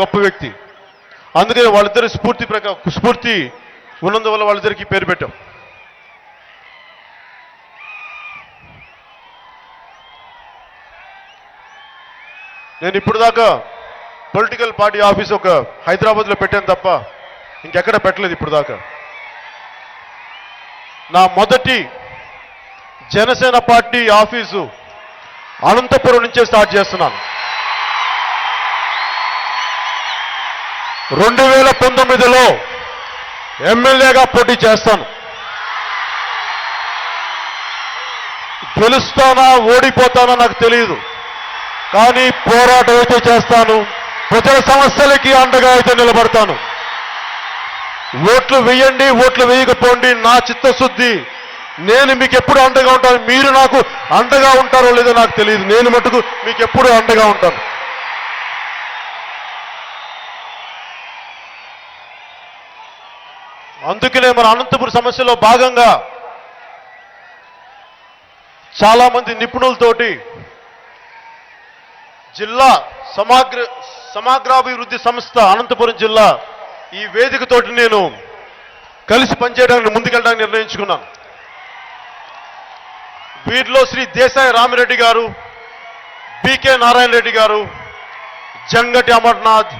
గొప్ప వ్యక్తి. అందుకని వాళ్ళిద్దరి స్ఫూర్తి ఉన్నందువల్ల వాళ్ళిద్దరికి పేరు పెట్టాం. నేను ఇప్పుడు దాకా పొలిటికల్ పార్టీ ఆఫీస్ ఒక హైదరాబాద్లో పెట్టాను తప్ప ఇంకెక్కడ పెట్టలేదు ఇప్పుడు దాకా. నా మొదటి జనసేన పార్టీ ఆఫీసు అనంతపురం నుంచే స్టార్ట్ చేస్తున్నాను. 2019లో ఎమ్మెల్యేగా పోటీ చేస్తాను. గెలుస్తానా ఓడిపోతానా నాకు తెలియదు, కానీ పోరాటం అయితే చేస్తాను. ప్రజల సమస్యలకి అండగా అయితే నిలబడతాను. ఓట్లు వేయండి, ఓట్లు వేయకపోండి, నా చిత్తశుద్ధి. నేను మీకు ఎప్పుడు అండగా ఉంటాను. మీరు నాకు అండగా ఉంటారో లేదో నాకు తెలియదు. నేను మటుకు మీకు ఎప్పుడు అండగా ఉంటాను. అందుకనే మన అనంతపురం సమస్యలో భాగంగా చాలా మంది నిపుణులతోటి జిల్లా సమగ్రాభివృద్ధి సంస్థ అనంతపురం జిల్లా ఈ వేదికతోటి నేను కలిసి పనిచేయడానికి ముందుకెళ్ళడానికి నిర్ణయించుకున్నాను. వీరిలో శ్రీ దేశాయి రామిరెడ్డి గారు, బికే నారాయణ రెడ్డి గారు, జంగటి అమర్నాథ్,